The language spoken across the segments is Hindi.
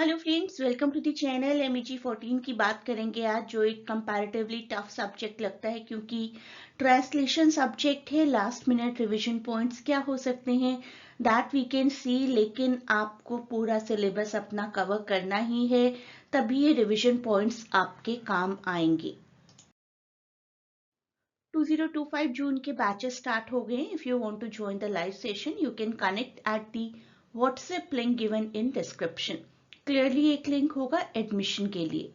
Hello friends, welcome to the channel. MEG 14 की बात करेंगे आज, जो एक कंपैरेटिवली टफ सब्जेक्ट लगता है क्योंकि ट्रांसलेशन सब्जेक्ट है। लास्ट मिनट रिवीजन पॉइंट्स क्या हो सकते हैं दैट वी कैन सी, लेकिन आपको पूरा सिलेबस अपना कवर करना ही है, तभी ये रिवीजन पॉइंट्स आपके काम आएंगे। 2025 जून के बैचेस स्टार्ट हो गए। If you want to join the live session you can connect at the WhatsApp link given in description. Clearly एक लिंक होगा एडमिशन के लिए,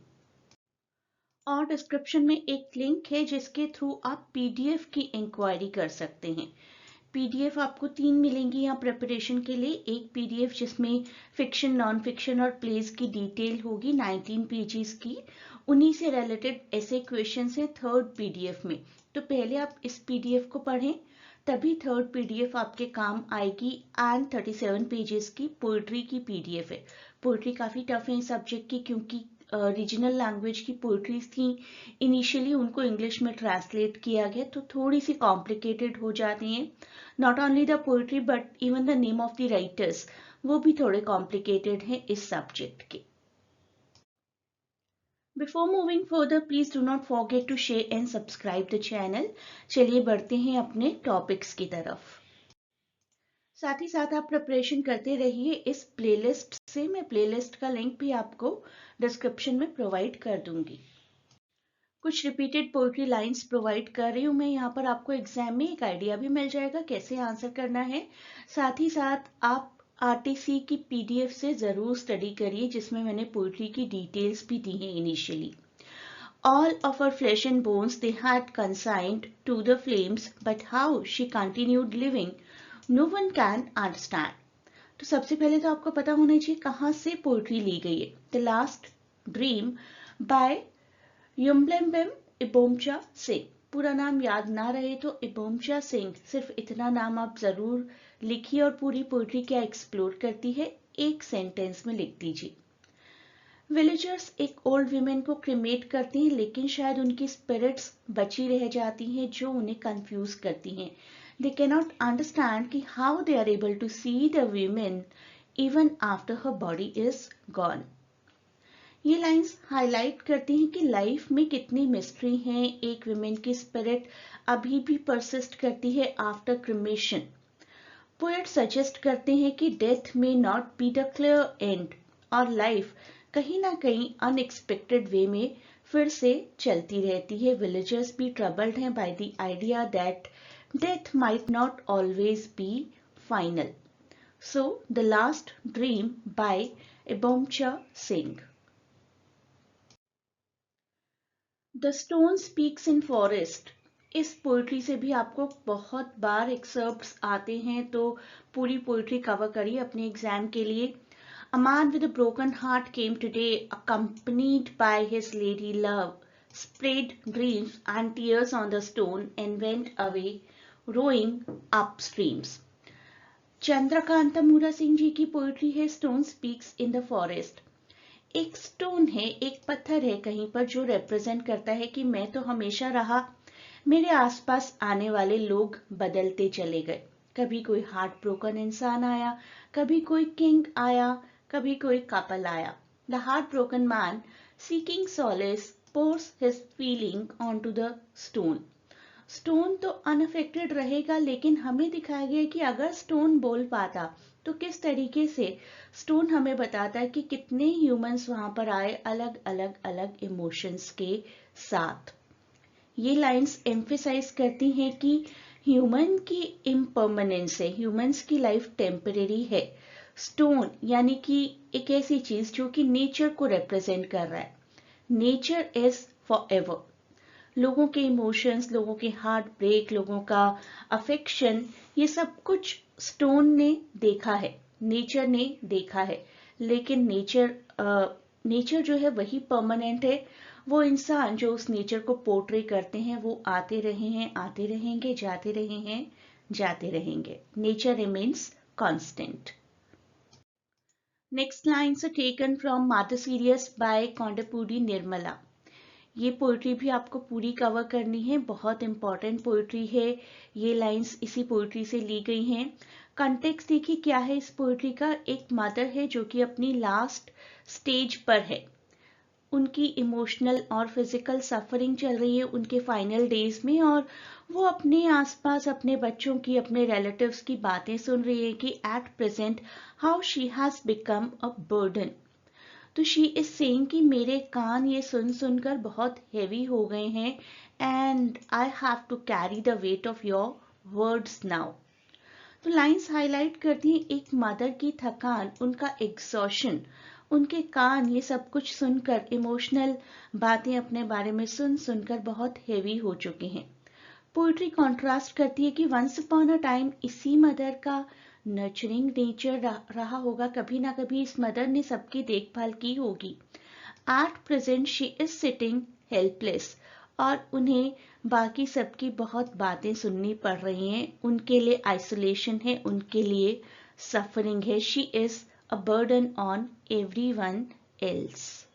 और डिस्क्रिप्शन में एक लिंक है जिसके थ्रू आप PDF की इंक्वायरी कर सकते हैं। PDF आपको 3 मिलेंगी यहाँ प्रिपरेशन के लिए। एक PDF जिसमें फिक्शन, नॉन फिक्शन और प्लेज की डिटेल होगी 19 पेजेस की, उन्हीं से रिलेटेड ऐसे क्वेश्चन है थर्ड PDF में। तो पहले आप इस PDF को पढ़ें, तभी थर्ड PDF आपके काम आएगी। एंड 37 पेजेस की पोइट्री की PDF है। पोइट्री काफ़ी टफ है इस सब्जेक्ट की, क्योंकि रीजनल लैंग्वेज की पोइट्रीज थी इनिशियली, उनको इंग्लिश में ट्रांसलेट किया गया, तो थोड़ी सी कॉम्प्लिकेटेड हो जाती हैं। Not only the poetry but even the name of the writers, वो भी थोड़े कॉम्प्लिकेटेड हैं इस सब्जेक्ट के। Before moving further please do not forget to share and subscribe the channel. चलिए बढ़ते हैं अपने टॉपिक्स की तरफ। साथ ही साथ आप प्रिपरेशन करते रहिए इस प्लेलिस्ट से। मैं प्लेलिस्ट का लिंक भी आपको डिस्क्रिप्शन में प्रोवाइड कर दूंगी। कुछ रिपीटेड पोइट्री लाइंस प्रोवाइड कर रही हूँ मैं यहाँ पर, आपको एग्जाम में एक आइडिया भी मिल जाएगा कैसे आंसर करना है। साथ ही साथ आप RTC की PDF से ज़रूर स्टडी करिए, जिसमें मैंने पोइट्री की डिटेल्स भी दी हैं initially. All of her flesh and bones they had consigned to the flames, but how she continued living, no one can understand. तो सबसे पहले तो आपको पता होना चाहिए कहाँ से पोइट्री ली गई है। The last dream by Yumlembam Ibomcha Singh. पूरा नाम याद ना रहे तो इबोमचा सिंह, सिर्फ इतना नाम आप जरूर लिखिए, और पूरी पोइट्री क्या एक्सप्लोर करती है एक सेंटेंस में लिख दीजिए। विलेजर्स एक ओल्ड वीमेन को क्रिमेट करती हैं, लेकिन शायद उनकी स्पिरिट्स बची रह जाती हैं जो उन्हें कंफ्यूज करती हैं। दे कैनॉट अंडरस्टैंड कि how they are able to see the women even after her body is gone. ये लाइंस हाईलाइट करती हैं कि लाइफ में कितनी मिस्ट्री हैं। एक विमेन की स्पिरिट अभी भी परसिस्ट करती है आफ्टर क्रिमेशन। पोएट सजेस्ट करते हैं कि डेथ में not be the clear and, और लाइफ कहीं ना कहीं अनएक्सपेक्टेड वे में फिर से चलती रहती है। विलेजर्स भी ट्रबल्ड हैं by the idea that death might not always be final. So the last dream by Ibomcha Singh. The stone speaks in forest, इस पोइट्री से भी आपको बहुत बार एक्सर्प्ट्स आते हैं, तो पूरी पोइट्री कवर करिए अपने एग्जाम के लिए। A man with a broken heart came today, accompanied by his lady love, sprayed dreams and tears on the stone, and went away, rowing up streams. Chandrakanta मूरा सिंह जी की पोइट्री है stone speaks in the forest. एक स्टोन है, एक पत्थर है कहीं पर, जो रिप्रेजेंट करता है कि मैं तो हमेशा रहा, मेरे आसपास आने वाले लोग बदलते चले गए। कभी कोई हार्ट ब्रोकन इंसान आया, कभी कोई किंग आया, कभी कोई कपल आया। The heart broken man seeking solace pours his feeling on to the stone. Stone तो अनअफेक्टेड रहेगा, लेकिन हमें दिखाया गया कि अगर स्टोन बोल पाता तो किस तरीके से। स्टोन हमें बताता है कि कितने ह्यूमंस वहां पर आए अलग अलग अलग इमोशंस के साथ। ये लाइंस एम्फेसाइज करती हैं कि ह्यूमन की इम्परमानेंस है, ह्यूमंस की लाइफ टेम्परेरी है। स्टोन यानी कि एक ऐसी चीज जो कि नेचर को रिप्रेजेंट कर रहा है। Nature is for ever. लोगों के इमोशंस, लोगों के हार्ट ब्रेक, लोगों का अफेक्शन, ये सब कुछ स्टोन ने देखा है, नेचर ने देखा है। लेकिन नेचर जो है वही परमानेंट है। वो इंसान जो उस नेचर को पोर्ट्रे करते हैं वो आते रहे हैं, आते रहेंगे, जाते रहे हैं, जाते रहेंगे। Nature remains constant. Next lines are taken from Martyr Series by Kondapudi Nirmala. ये पोइट्री भी आपको पूरी कवर करनी है, बहुत इंपॉर्टेंट पोइट्री है। ये लाइंस इसी पोइट्री से ली गई हैं। कंटेक्स्ट देखिए क्या है इस पोइट्री का। एक मदर है जो कि अपनी लास्ट स्टेज पर है, उनकी इमोशनल और फिजिकल सफरिंग चल रही है उनके फाइनल डेज में, और वो अपने आसपास अपने बच्चों की, अपने रिलेटिव्स की बातें सुन रही है कि at present how she has become a burden. तो शी इज सेइंग कि मेरे कान ये सुन सुनकर बहुत हेवी हो गए हैं, and I have to carry the weight of your words now. तो लाइंस हाईलाइट करती हैं एक मदर की थकान, उनका एग्जॉशन, उनके कान ये सब कुछ सुनकर, इमोशनल बातें अपने बारे में सुन सुनकर बहुत हेवी हो चुके हैं। पोइट्री कॉन्ट्रास्ट करती है कि वंस अपॉन अ टाइम इसी मदर का नर्चरिंग नेचर रहा होगा, कभी ना कभी इस मदर ने सबकी देखभाल की होगी। At present she is sitting helpless, और उन्हें बाकी सबकी बहुत बातें सुननी पड़ रही हैं, उनके लिए आइसोलेशन है, उनके लिए सफरिंग है। She is a burden on everyone else.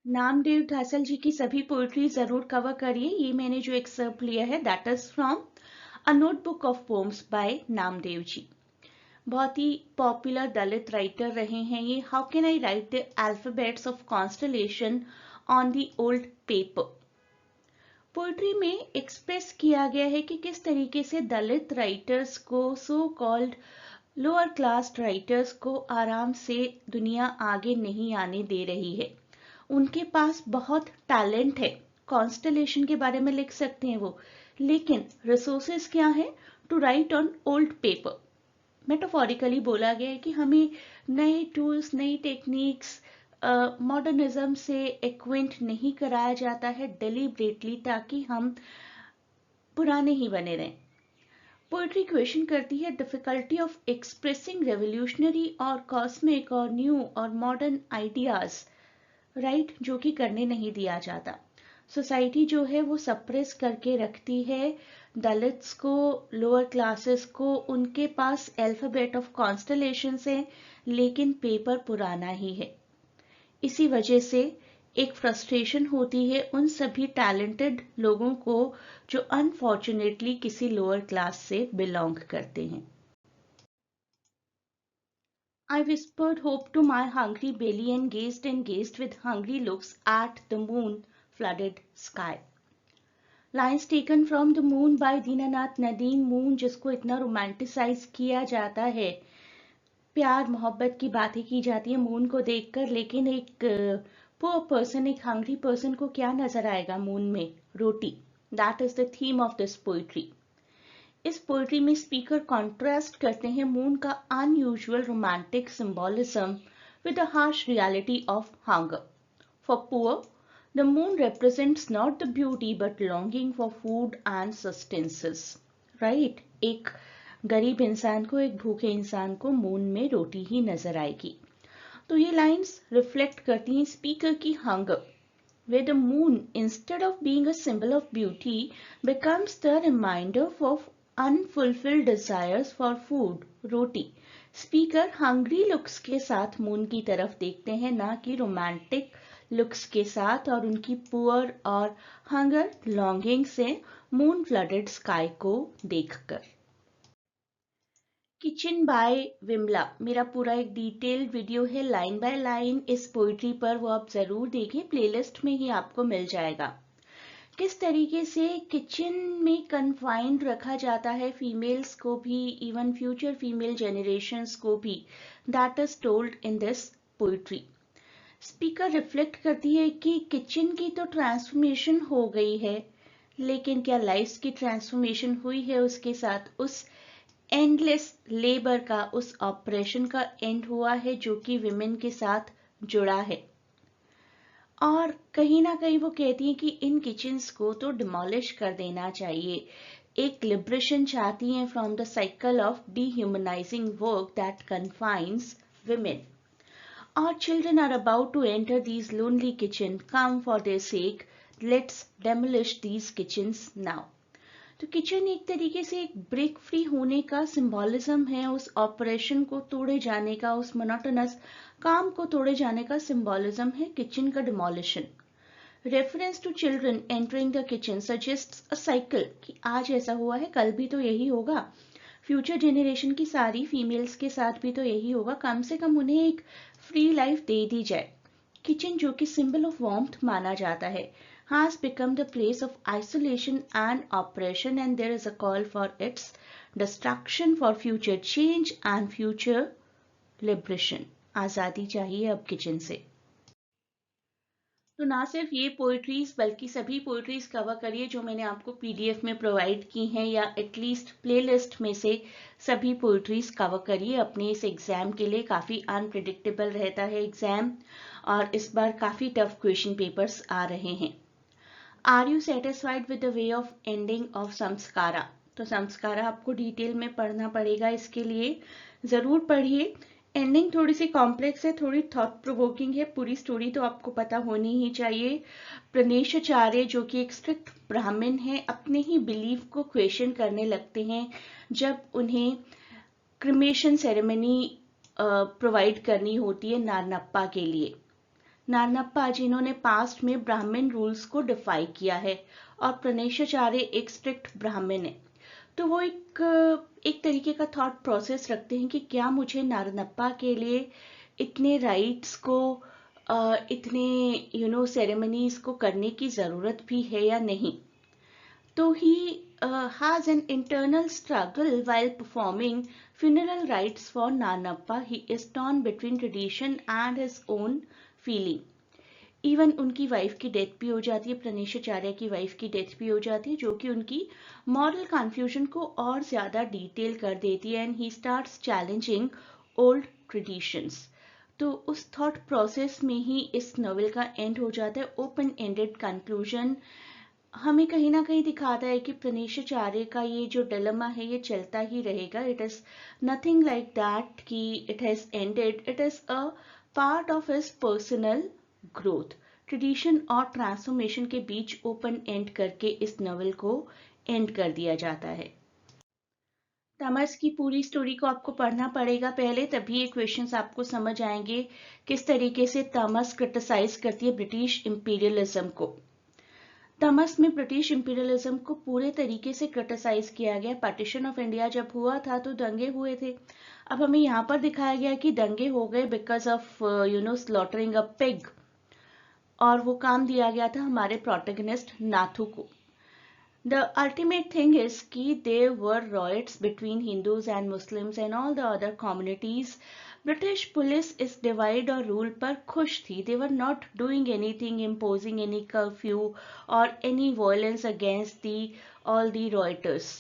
Namdeo Dhasal ji की सभी पोइट्री जरूर कवर करिए। ये मैंने जो एक्सर्प्ट लिया है that is from a notebook of poems by Namdeo ji. बहुत ही पॉपुलर दलित राइटर रहे हैं ये। How can I write the alphabets of constellation on the old paper. Poetry में एक्सप्रेस किया गया है कि किस तरीके से दलित राइटर्स को, so called lower class writers को आराम से दुनिया आगे नहीं आने दे रही है। उनके पास बहुत टैलेंट है, कॉन्स्टलेशन के बारे में लिख सकते हैं वो, लेकिन रिसोर्सेस क्या है, to write on old paper. Metaphorically बोला गया है कि हमें नए टूल्स, नई टेक्निक्स, मॉडर्निज्म से एक्विंट नहीं कराया जाता है डेलिब्रेटली, ताकि हम पुराने ही बने रहें। पोइट्री क्वेश्चन करती है डिफिकल्टी ऑफ एक्सप्रेसिंग रेवोल्यूशनरी और कॉस्मिक और न्यू और मॉडर्न आइडियाज, राइट, जो कि करने नहीं दिया जाता। सोसाइटी जो है वो सप्रेस करके रखती है दलित्स को, लोअर क्लासेस को। उनके पास अल्फाबेट ऑफ कॉन्स्टलेशंस है, लेकिन पेपर पुराना ही है। इसी वजह से एक फ्रस्ट्रेशन होती है उन सभी टैलेंटेड लोगों को जो अनफॉर्चुनेटली किसी लोअर क्लास से बिलोंग करते हैं। I whispered hope to my hungry belly and gazed with hungry looks at the moon flooded sky. Lines taken from the moon by Dinanath Nadeem. Moon जिसको इतना रोमांटिसाइज किया जाता है, प्यार मोहब्बत की बातें की जाती है मून को देखकर, लेकिन एक पुअर पर्सन, एक हंग्री पर्सन को क्या नजर आएगा मून में? रोटी। That is the theme of this poetry. इस पोइट्री में स्पीकर कॉन्ट्रास्ट करते हैं मून का unusual romantic symbolism with the harsh reality of hunger. For poor, the moon represents not the beauty but longing for food and sustenance. Right, एक गरीब इंसान को, एक भूखे इंसान को मून में रोटी ही नजर आएगी। तो ये लाइंस रिफ्लेक्ट करती हैं स्पीकर की hunger, where the moon, instead of being a symbol of beauty, becomes the reminder of unfulfilled desires for food, roti. Speaker hungry looks के साथ मून की तरफ देखते हैं, ना कि रोमांटिक लुक्स के साथ, और उनकी पुअर और हंगर लॉन्गिंग से मून फ्लडेड स्काई को देखकर। किचन बाय विमला, मेरा पूरा एक डिटेल्ड वीडियो है लाइन बाय लाइन इस पोइट्री पर, वो आप जरूर देखें, प्लेलिस्ट में ही आपको मिल जाएगा। किस तरीके से किचन में कन्फाइंड रखा जाता है फीमेल्स को भी, इवन फ्यूचर फीमेल जनरेशंस को भी, that is told in this poetry. Speaker reflect करती है कि किचन की तो ट्रांसफॉर्मेशन हो गई है, लेकिन क्या लाइफ की ट्रांसफॉर्मेशन हुई है उसके साथ? उस एंडलेस लेबर का, उस ऑपरेशन का एंड हुआ है जो कि विमेन के साथ जुड़ा है। और कहीं ना कहीं वो कहती हैं कि इन किचन्स को तो डिमोलिश कर देना चाहिए। एक लिबरेशन चाहती हैं from the cycle of dehumanising work that confines women. Our children are about to enter these lonely kitchen. Come for their sake. Let's demolish these kitchens now. तो किचन एक तरीके से एक ब्रेक फ्री होने का सिंबोलिज्म है, उस ऑपरेशन को तोड़े जाने का, उस मोनोटोनस काम को तोड़े जाने का सिंबोलिज्म है किचन का demolition. Reference to children entering the kitchen suggests a cycle कि आज ऐसा हुआ है कल भी तो यही होगा, फ्यूचर जेनरेशन की सारी फीमेल्स के साथ भी तो यही होगा, कम से कम उन्हें एक फ्री लाइफ दे दी जाए। किचन जो कि सिंबल ऑफ वार्मथ माना जाता है has become the place of isolation and oppression, and there is a call for its destruction for future change and future liberation। आज़ादी चाहिए अब किचन से। तो ना सिर्फ ये पोइट्रीज बल्कि सभी पोइट्रीज कवर करिए जो मैंने आपको पीडीएफ में प्रोवाइड की हैं, या एटलीस्ट प्लेलिस्ट में से सभी पोइट्रीज कवर करिए अपने इस एग्जाम के लिए। काफ़ी अनप्रिडिक्टेबल रहता है एग्जाम, और इस बार काफ़ी टफ क्वेश्चन पेपर्स आ रहे हैं। Are you satisfied with the way of ending of Samskara? तो संस्कारा आपको डिटेल में पढ़ना पड़ेगा, इसके लिए ज़रूर पढ़िए। एंडिंग थोड़ी सी कॉम्प्लेक्स है, थोड़ी थॉट प्रोवोकिंग है, पूरी स्टोरी तो आपको पता होनी ही चाहिए। प्रणेशाचार्य जो कि एक स्ट्रिक्ट ब्राह्मण है, अपने ही बिलीफ को क्वेश्चन करने लगते हैं जब उन्हें क्रिमेशन सेरेमनी प्रोवाइड करनी होती है नारनप्पा के लिए। नारनप्पा जिन्होंने पास्ट में ब्राह्मण रूल्स को डिफाई किया है, और प्रणेशाचार्य एक स्ट्रिक्ट ब्राह्मण है। तो वो एक तरीके का थॉट प्रोसेस रखते हैं कि क्या मुझे नारनप्पा के लिए इतने राइट्स को इतने सेरेमनीज को करने की ज़रूरत भी है या नहीं। तो ही has an internal struggle while performing funeral rites for Narnappa. He is torn between tradition and his own feeling. Even उनकी वाइफ की डेथ भी हो जाती है, प्रणेशाचार्य की वाइफ की डेथ भी हो जाती है, जो कि उनकी मॉरल कन्फ्यूजन को और ज़्यादा डिटेल कर देती है। And he starts challenging old traditions. तो उस थॉट प्रोसेस में ही इस नॉवेल का एंड हो जाता है। ओपन एंडेड कंक्लूजन हमें कहीं ना कहीं दिखाता है कि प्रणेशाचार्य का ये जो डिलेमा है ये चलता ही रहेगा। It is nothing like that कि it has ended, it is a part of his personal growth. Tradition और ट्रांसफॉर्मेशन के बीच ओपन एंड करके इस नॉवेल को एंड कर दिया जाता है। तमस की पूरी स्टोरी को आपको पढ़ना पड़ेगा पहले, तभी ये क्वेश्चंस आपको समझ आएंगे किस तरीके से तमस क्रिटिसाइज करती है ब्रिटिश इंपीरियलिज्म को। तमस में ब्रिटिश इंपीरियलिज्म को पूरे तरीके से क्रिटिसाइज किया गया। पार्टीशन ऑफ इंडिया जब हुआ था तो दंगे हुए थे। अब हमें यहाँ पर दिखाया गया कि दंगे हो गए because of slaughtering a pig, और वो काम दिया गया था हमारे प्रोटैगनिस्ट नाथू को। The ultimate thing is कि there were riots between Hindus and Muslims and all the other communities. British police इस divide और rule पर खुश थी। They were not doing anything, imposing any curfew or any violence against all the rioters.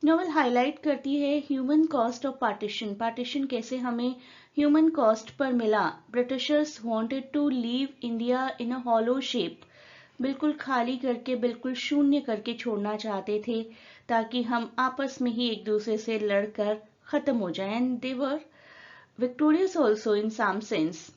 Novel highlight करती है human cost of partition. Partition कैसे हमें ह्यूमन कॉस्ट पर मिला। Britishers wanted to leave India in a hollow shape, बिल्कुल खाली करके, बिल्कुल शून्य करके छोड़ना चाहते थे, ताकि हम आपस में ही एक दूसरे से लड़कर खत्म हो जाएं। And they were victorious also in some sense.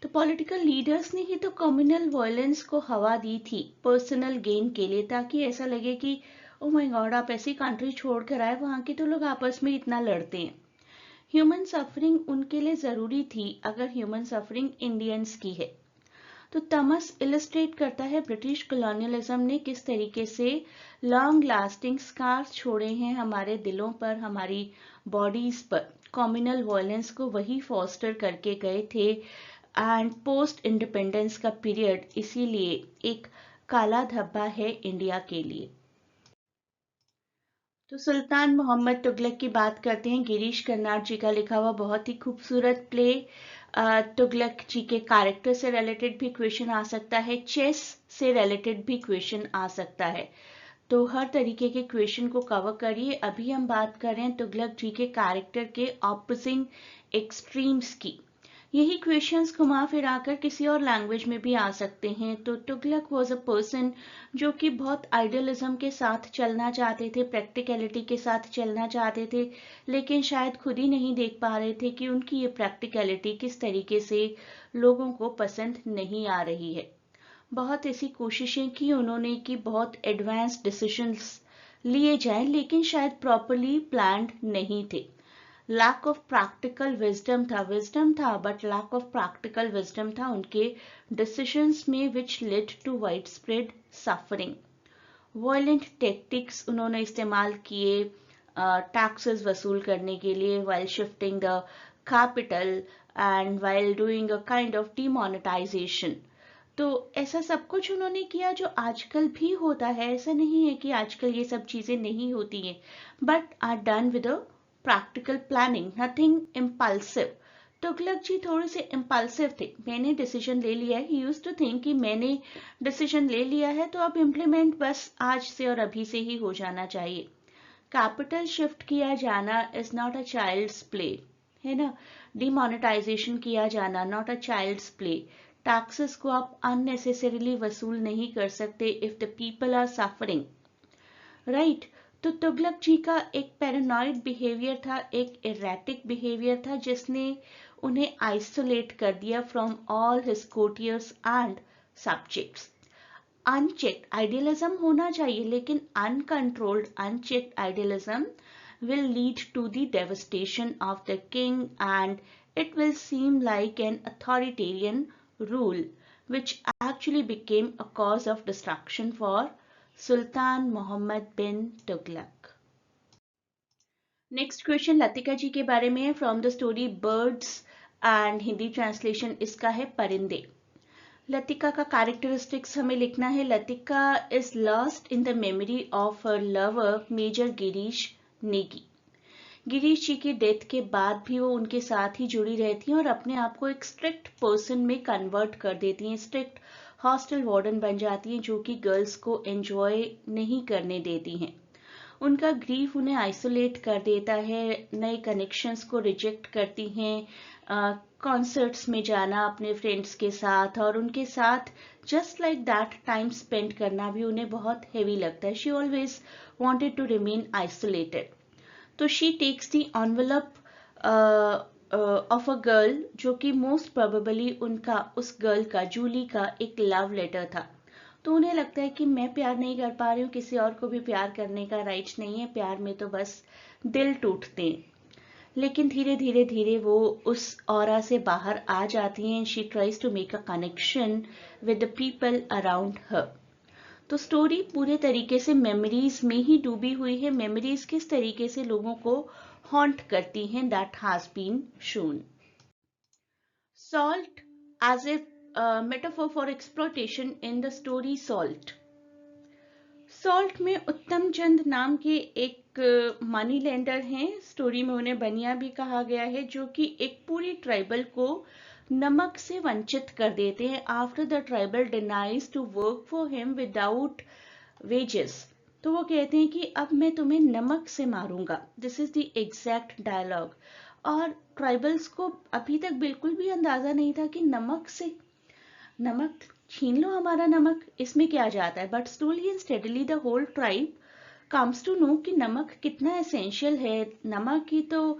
तो पॉलिटिकल लीडर्स ने ही तो कम्युनल वायलेंस को हवा दी थी पर्सनल गेन के लिए, ताकि ऐसा लगे कि ओ माय गॉड आप ऐसी कंट्री छोड़ कर आए, वहां के तो लोग आपस में इतना लड़ते हैं। ह्यूमन सफरिंग उनके लिए जरूरी थी अगर ह्यूमन सफरिंग इंडियंस की है। तो तमस इलस्ट्रेट करता है ब्रिटिश कॉलोनियलिज्म ने किस तरीके से लॉन्ग लास्टिंग स्कार्स छोड़े हैं हमारे दिलों पर, हमारी बॉडीज पर। कम्युनल वायलेंस को वही फॉस्टर करके गए थे। एंड पोस्ट इंडिपेंडेंस का पीरियड इसीलिए एक काला धब्बा है इंडिया के लिए। तो सुल्तान मोहम्मद तुगलक की बात करते हैं। गिरीश कर्नाड जी का लिखा हुआ बहुत ही खूबसूरत प्ले। तुगलक जी के कैरेक्टर से रिलेटेड भी क्वेश्चन आ सकता है, चेस से रिलेटेड भी क्वेश्चन आ सकता है। तो हर तरीके के क्वेश्चन को कवर करिए। अभी हम बात कर रहे हैं तुगलक जी के कैरेक्टर के ऑपोजिंग एक्सट्रीम्स की। यही क्वेश्चंस घुमा फिरा कर किसी और लैंग्वेज में भी आ सकते हैं। तो तुगलक वॉज अ पर्सन जो कि बहुत आइडियलिज्म के साथ चलना चाहते थे, प्रैक्टिकलिटी के साथ चलना चाहते थे, लेकिन शायद खुद ही नहीं देख पा रहे थे कि उनकी ये प्रैक्टिकलिटी किस तरीके से लोगों को पसंद नहीं आ रही है। बहुत ऐसी कोशिशें की उन्होंने कि बहुत एडवांस डिसीजंस लिए जाएं, लेकिन शायद प्रॉपरली प्लान्ड नहीं थे। लैक ऑफ प्रैक्टिकल विजडम था but lack of practical wisdom था उनके डिसीजंस में, which led to widespread suffering. Violent tactics उन्होंने इस्तेमाल किए टैक्सेस वसूल करने के लिए, while shifting the capital and while doing a kind of demonetisation. तो ऐसा सब कुछ उन्होंने किया जो आजकल भी होता है, ऐसा नहीं है कि आजकल ये सब चीजें नहीं होती हैं, but are done with a practical planning, nothing impulsive. Tughlaq ji थोड़े से इम्पल्सिव थे, मैंने डिसीजन ले लिया है, ही यूज्ड टू थिंक कि मैंने डिसीजन ले लिया है तो अब इम्प्लीमेंट बस आज से और अभी से ही हो जाना चाहिए। कैपिटल शिफ्ट किया जाना is not a child's play, है ना। डिमोनेटाइजेशन किया जाना not a child's play. Taxes को आप अननेसेसरीली वसूल नहीं कर सकते if the people are suffering, right. तो तुगलक जी का एक पैरानॉइड बिहेवियर था, एक इरेटिक बिहेवियर था, जिसने उन्हें आइसोलेट कर दिया from all his courtiers and subjects. Unchecked idealism होना चाहिए, लेकिन uncontrolled unchecked idealism will lead to the devastation of the king, and it will seem like an authoritarian rule, which actually became a cause of destruction for Sultan Muhammad bin Tughlaq. Next question Latika ji के बारे में है, from the story Birds, and Hindi translation इसका है परिंदे। लतिका का कैरेक्टरिस्टिक्स हमें लिखना है। Latika is lost in the memory of her lover Major Girish Negi. Girish ji की डेथ के बाद भी वो उनके साथ ही जुड़ी रहती हैं और अपने आप को एक स्ट्रिक्ट पर्सन में कन्वर्ट कर देती हैं, स्ट्रिक्ट हॉस्टल वार्डन बन जाती हैं, जो कि गर्ल्स को एंजॉय नहीं करने देती हैं। उनका ग्रीफ उन्हें आइसोलेट कर देता है, नए कनेक्शंस को रिजेक्ट करती हैं, कॉन्सर्ट्स में जाना अपने फ्रेंड्स के साथ और उनके साथ just like that time spend करना भी उन्हें बहुत हेवी लगता है। She always wanted to remain isolated. तो she takes the envelope of a girl, जो कि मोस्ट प्रोबेबली उनका उस गर्ल का, जूली का एक लव लेटर था। तो उन्हें लगता है कि मैं प्यार नहीं कर पा रही हूँ, किसी और को भी प्यार करने का राइट नहीं है, प्यार में तो बस दिल टूटते हैं। लेकिन धीरे धीरे धीरे वो उस ऑरा से बाहर आ जाती हैं। She tries to make a connection with the people around her. तो स्टोरी पूरे तरीके से मेमोरीज में ही डूबी हुई है। मेमोरीज किस तरीके से लोगों को हॉन्ट करती हैं, that has been shown. Salt as a metaphor for exploitation in the story salt. Salt में उत्तम चंद नाम के एक मनी लेंडर हैं, स्टोरी में उन्हें बनिया भी कहा गया है, जो कि एक पूरी ट्राइबल को नमक से वंचित कर देते हैं। After the tribal denies to work for him without wages, तो वो कहते हैं कि अब मैं तुम्हें नमक से मारूंगा। This is the exact dialogue. और ट्राइबल्स को अभी तक बिल्कुल भी अंदाजा नहीं था कि नमक छीन लो हमारा नमक, इसमें क्या जाता है। But slowly and steadily the whole tribe comes to know कि नमक कितना एसेंशियल है। नमक ही तो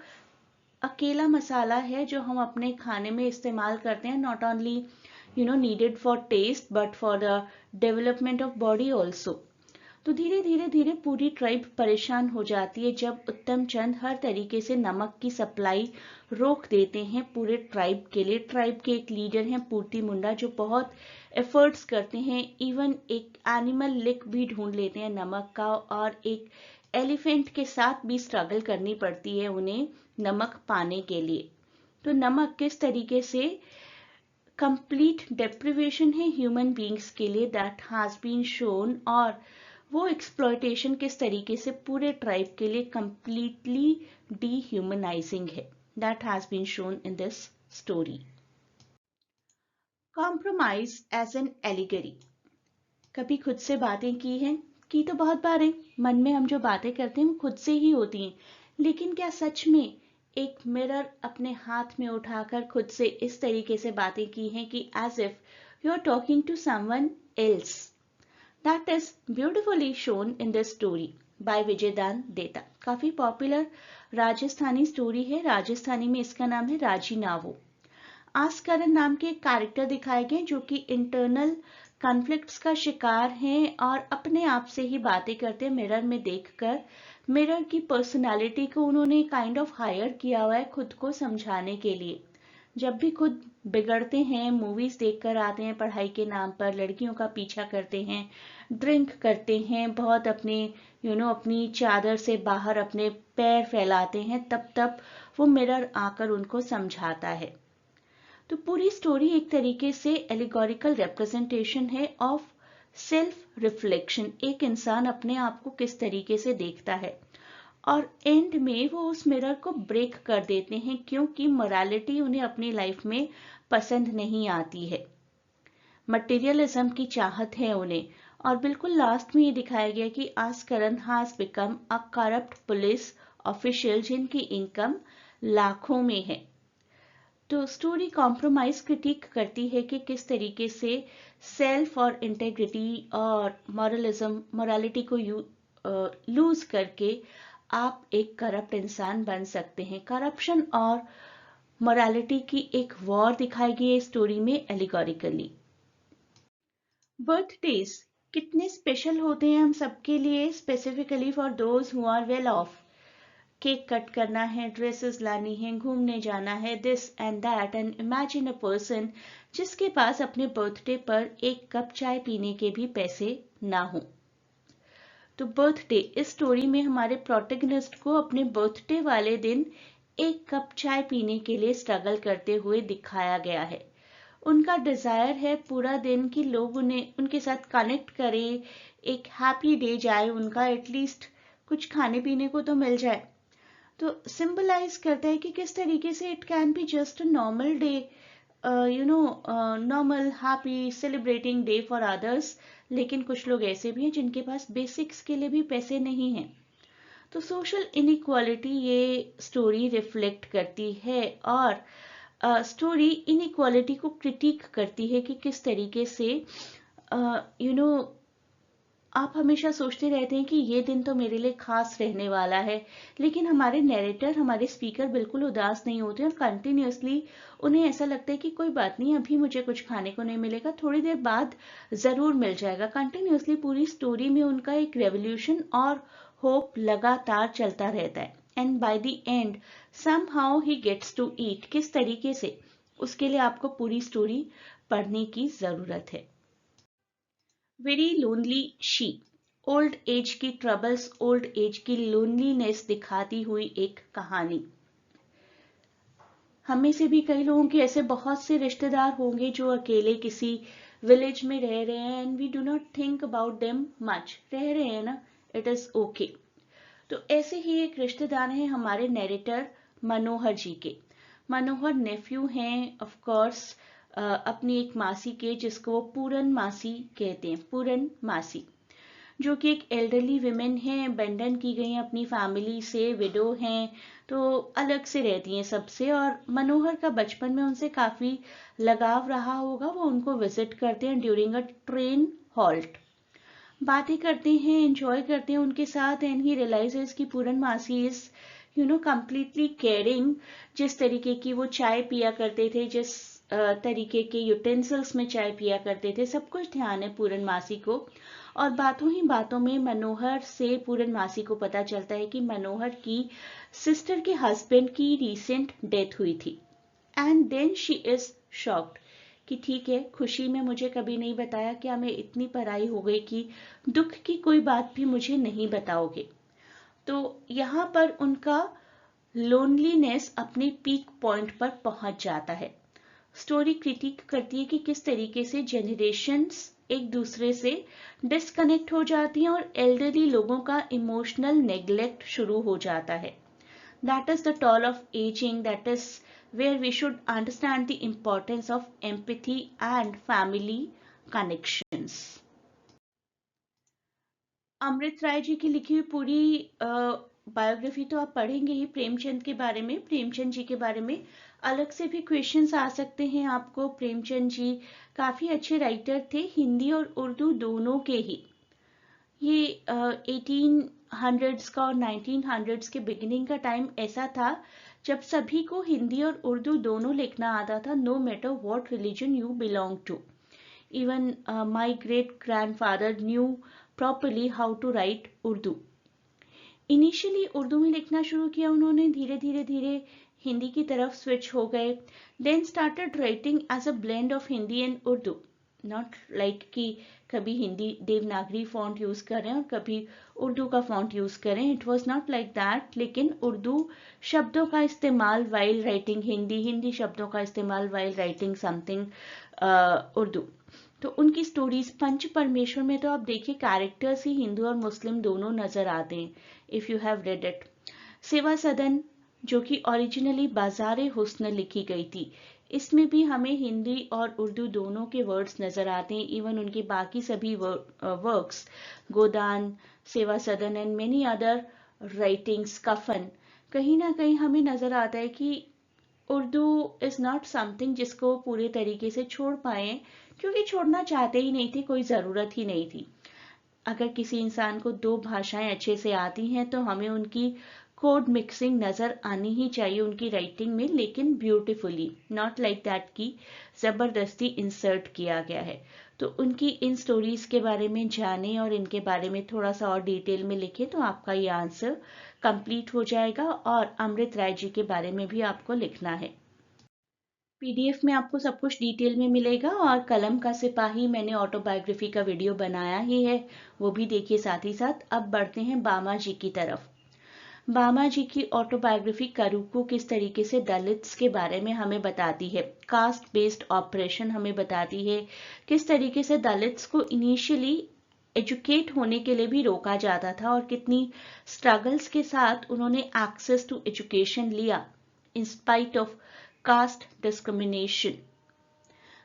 अकेला मसाला है जो हम अपने खाने में इस्तेमाल करते हैं, not only needed for taste but for the development of body also. तो धीरे धीरे धीरे पूरी ट्राइब परेशान हो जाती है जब उत्तम चंद हर तरीके से नमक की सप्लाई रोक देते हैं पूरे ट्राइब के लिए। ट्राइब के एक लीडर हैं पूर्ति मुंडा, जो बहुत एफर्ट्स करते हैं, इवन एक एनिमल लिक भी ढूंढ लेते हैं नमक का, और एक एलिफेंट के साथ भी स्ट्रगल करनी पड़ती है उन्हें नमक पाने के लिए। तो नमक किस तरीके से कंप्लीट डेप्रिवेशन है ह्यूमन बींग्स के लिए, दैट हैज बीन शोन। और वो एक्सप्लॉयटेशन किस तरीके से पूरे ट्राइब के लिए कंप्लीटली डीह्यूमनाइजिंग है, that has been shown in this story. Compromise as an allegory. कभी खुद से बातें की हैं? की तो बहुत बार है। मन में हम जो बातें करते हैं वो खुद से ही होती हैं, लेकिन क्या सच में एक मिरर अपने हाथ में उठाकर खुद से इस तरीके से बातें की हैं कि as if you are talking to someone else? That is beautifully shown in this story by Vijaydan Detha. काफी पॉपुलर राजस्थानी स्टोरी है। राजस्थानी में इसका नाम है राजी नावो। आस्करन नाम के एक कैरेक्टर दिखाए गए जो कि इंटरनल कॉन्फ्लिक्ट्स का शिकार हैं और अपने आप से ही बातें करते हैं मिरर में देखकर, मिरर की पर्सनालिटी को उन्होंने काइंड ऑफ हायर किया हुआ है खुद को समझाने के लिए। जब भी खुद बिगड़ते हैं, मूवीज देखकर आते हैं पढ़ाई के नाम पर, लड़कियों का पीछा करते हैं, ड्रिंक करते हैं, बहुत अपने अपनी चादर से बाहर अपने पैर फैलाते हैं, तब वो मिरर आकर उनको समझाता है। तो पूरी स्टोरी एक तरीके से एलिगोरिकल रिप्रेजेंटेशन है ऑफ सेल्फ रिफ्लेक्शन। एक इंसान अपने आप को किस तरीके से देखता है, और एंड में वो उस मिरर को ब्रेक कर देते हैं क्योंकि मोरालिटी उन्हें अपनी लाइफ में पसंद नहीं आती है, मटेरियलिज्म की चाहत है उन्हें। और बिल्कुल लास्ट में ये दिखाया गया कि आज Karan has become a corrupt police official जिनकी इनकम लाखों में है। तो स्टोरी कॉम्प्रोमाइज क्रिटिक करती है कि किस तरीके से सेल्फ और इंटेग्रिटी और मोरालिटी को लूज करके आप एक करप्ट इंसान बन सकते हैं। करप्शन और मोरालिटी की एक वॉर दिखाई गई है स्टोरी में एलिगोरिकली। बर्थडेज कितने स्पेशल होते हैं हम सबके लिए, specifically for those who are well off. Cake cut करना है, ड्रेसेस लानी है, घूमने जाना है, this and that, and imagine a person जिसके पास अपने बर्थडे पर एक कप चाय पीने के भी पैसे ना हो। तो बर्थडे इस स्टोरी में हमारे प्रोटैगनिस्ट को अपने बर्थडे वाले दिन एक कप चाय पीने के लिए स्ट्रगल करते हुए दिखाया गया है। उनका डिजायर है पूरा दिन कि लोग उन्हें उनके साथ कनेक्ट करें, एक हैप्पी डे जाए उनका, एटलीस्ट कुछ खाने पीने को तो मिल जाए। तो सिंबलाइज करता है कि किस तरीके से it can be just a normal day, normal happy celebrating day for others, लेकिन कुछ लोग ऐसे भी हैं जिनके पास बेसिक्स के लिए भी पैसे नहीं हैं। तो सोशल इनइक्वालिटी ये स्टोरी रिफ्लेक्ट करती है, और स्टोरी इनइक्वालिटी को क्रिटिक करती है कि किस तरीके से आप हमेशा सोचते रहते हैं कि ये दिन तो मेरे लिए खास रहने वाला है, लेकिन हमारे नैरेटर, हमारे स्पीकर बिल्कुल उदास नहीं होते और कंटिन्यूअसली उन्हें ऐसा लगता है कि कोई बात नहीं, अभी मुझे कुछ खाने को नहीं मिलेगा, थोड़ी देर बाद जरूर मिल जाएगा। कंटिन्यूअसली पूरी स्टोरी में उनका एक रेवोल्यूशन और होप लगातार चलता रहता है, and by the end somehow ही गेट्स टू ईट। किस तरीके से, उसके लिए आपको पूरी स्टोरी पढ़ने की जरूरत है। Very lonely she, old age की ट्रबल्स, ओल्ड एज की लोनलीनेस दिखाती हुई एक कहानी। हमें से भी कई लोगों के ऐसे बहुत से रिश्तेदार होंगे जो अकेले किसी विलेज में रह रहे हैं, and we do not think about them much. रह रहे हैं ना, इट इज ओके। तो ऐसे ही एक रिश्तेदार हैं हमारे नैरेटर मनोहर जी के। मनोहर नेफ्यू हैं ऑफ कोर्स अपनी एक मासी के, जिसको वो पूरन मासी कहते हैं, पूरन मासी, जो कि एक एल्डरली विमेन हैं, अबेंडन की गई हैं अपनी फैमिली से, विडो हैं, तो अलग से रहती हैं सबसे। और मनोहर का बचपन में उनसे काफी लगाव रहा होगा, वो उनको विजिट करते हैं ड्यूरिंग अ ट्रेन हॉल्ट, बातें करते हैं, एंजॉय करते हैं उनके साथ, एंड ही रियलाइजेस कि पूरन मासी इज कंप्लीटली केयरिंग। जिस तरीके की वो चाय पिया करते थे, जिस तरीके के यूटेंसिल्स में चाय पिया करते थे, सब कुछ ध्यान है पूरन मासी को। और बातों ही बातों में मनोहर से पूरन मासी को पता चलता है कि मनोहर की सिस्टर के हस्बैंड की रिसेंट डेथ हुई थी, and then she is shocked कि ठीक है, खुशी में मुझे कभी नहीं बताया, क्या मैं इतनी पराई हो गई कि दुख की कोई बात भी मुझे नहीं बताओगे। तो यहाँ पर उनका लोनलीनेस अपने पीक पॉइंट पर पहुंच जाता है। स्टोरी क्रिटिक करती है कि किस तरीके से जेनरेशन्स एक दूसरे से डिस्कनेक्ट हो जाती हैं और एल्डरली लोगों का इमोशनल नेग्लेक्ट शुरू हो जाता है। That is the tall of ageing, that is where we should understand the importance of empathy and family connections. अमृत राय जी की लिखी हुई पूरी बायोग्राफी तो आप पढ़ेंगे ही। प्रेमचंद के बारे में, प्रेमचंद जी के बारे में अलग से भी क्वेश्चंस आ सकते हैं आपको। प्रेमचंद जी काफी अच्छे राइटर थे, हिंदी और उर्दू दोनों के ही। ये 1800s का और 1900s के बिगिनिंग का टाइम ऐसा था जब सभी को हिंदी और उर्दू दोनों लिखना आता था, no matter what religion you belong to. Even my great grandfather knew properly how to write Urdu. Initially Urdu में लिखना शुरू किया उन्होंने, धीरे धीरे धीरे हिंदी की तरफ स्विच हो गए. Then started writing as a blend of Hindi and Urdu. Not like कि कभी हिंदी देवनागरी फॉन्ट यूज करें और कभी उर्दू का फॉन्ट यूज करें. It was not like that. लेकिन उर्दू शब्दों का इस्तेमाल वाइल राइटिंग हिंदी, हिंदी शब्दों का इस्तेमाल वाइल राइटिंग समथिंग उर्दू. तो उनकी स्टोरीज पंच परमेश्वर में तो आप देखिए कैरेक्टर्स ही हिंदू और मुस्लिम दोनों नजर आते हैं, if you have read it. सेवा सदन जो कि ओरिजिनली बाजारे हुस्न लिखी गई थी, इसमें भी हमें हिंदी और उर्दू दोनों के वर्ड्स नजर आते हैं. इवन उनके बाकी सभी वर्क्स, गोदान, सेवा सदन एंड मेनी अदर राइटिंग्स, कफन, कहीं ना कहीं हमें नजर आता है कि उर्दू इज नॉट समथिंग जिसको पूरे तरीके से छोड़ पाए, क्योंकि छोड़ना चाहते ही नहीं थे, कोई ज़रूरत ही नहीं थी. अगर किसी इंसान को दो भाषाएं अच्छे से आती हैं तो हमें उनकी कोड मिक्सिंग नज़र आनी ही चाहिए उनकी राइटिंग में, लेकिन ब्यूटिफुली, नॉट लाइक दैट कि ज़बरदस्ती इंसर्ट किया गया है. तो उनकी इन स्टोरीज के बारे में जानें और इनके बारे में थोड़ा सा और डिटेल में लिखें तो आपका ये आंसर कंप्लीट हो जाएगा. और अमृत राय जी के बारे में भी आपको लिखना है. पीडीएफ में आपको सब कुछ डिटेल में मिलेगा. और कलम का सिपाही मैंने ऑटोबायोग्राफी का वीडियो बनाया ही है, वो भी देखिए साथ ही साथ. अब बढ़ते हैं बामा जी की तरफ. बामा जी की ऑटोबायोग्राफी करूकू किस तरीके से दलित्स के बारे में हमें बताती है, कास्ट बेस्ड ऑपरेशन हमें बताती है, किस तरीके से दलित्स को इनिशियली एजुकेट होने के लिए भी रोका जाता था और कितनी स्ट्रगल्स के साथ उन्होंने एक्सेस टू एजुकेशन लिया in spite of caste discrimination.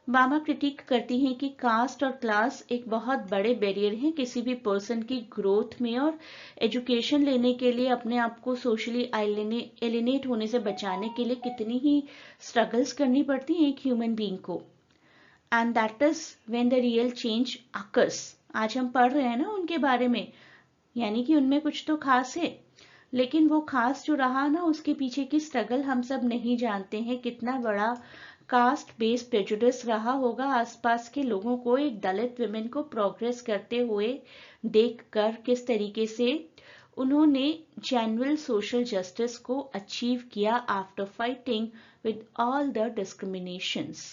बामा क्रिटिक करती हैं कि कास्ट और क्लास एक बहुत बड़े बैरियर हैं किसी भी पर्सन की ग्रोथ में, और एजुकेशन लेने के लिए अपने आप को सोशली एलिनेट होने से बचाने के लिए कितनी ही स्ट्रगल्स करनी पड़ती हैं एक ह्यूमन बीइंग को. And that is when the real change occurs. आज हम पढ़ रहे हैं ना उनके बारे में, यानी कि उनमें कुछ तो खास है, लेकिन वो खास जो रहा ना उसके पीछे की स्ट्रगल हम सब नहीं जानते हैं. कितना बड़ा कास्ट बेस्ड प्रेजुडिस रहा होगा आसपास के लोगों को एक दलित विमेन को प्रोग्रेस करते हुए देखकर, किस तरीके से उन्होंने जेन्युइन सोशल जस्टिस को अचीव किया after fighting with all the discriminations.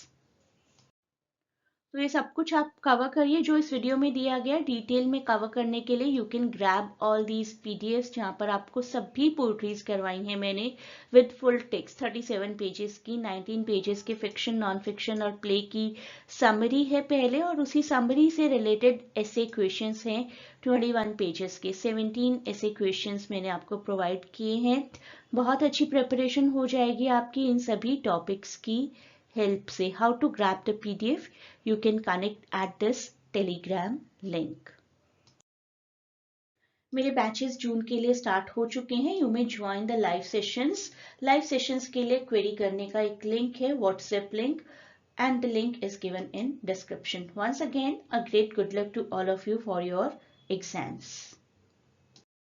तो ये सब कुछ आप कवर करिए जो इस वीडियो में दिया गया. डिटेल में कवर करने के लिए you can grab all these PDFs जहाँ पर आपको सभी पोएट्रीज करवाई हैं मैंने विद फुल टेक्स्ट. 37 पेजेस की, 19 पेजेस के फिक्शन, नॉन फिक्शन और प्ले की समरी है पहले, और उसी समरी से रिलेटेड ऐसे क्वेश्चंस हैं 21 पेजेस के. 17 ऐसे क्वेश्चंस मैंने आपको प्रोवाइड किए हैं. बहुत अच्छी प्रिपरेशन हो जाएगी आपकी इन सभी टॉपिक्स की हेल्प से. How to grab the PDF, you can connect at this telegram link. मेरे बैचेस जून के लिए स्टार्ट हो चुके हैं. You may join the live sessions. Live sessions के लिए क्वेरी करने का एक लिंक है, WhatsApp link, and the link is given in description. Once again, a great good luck to all of you for your exams.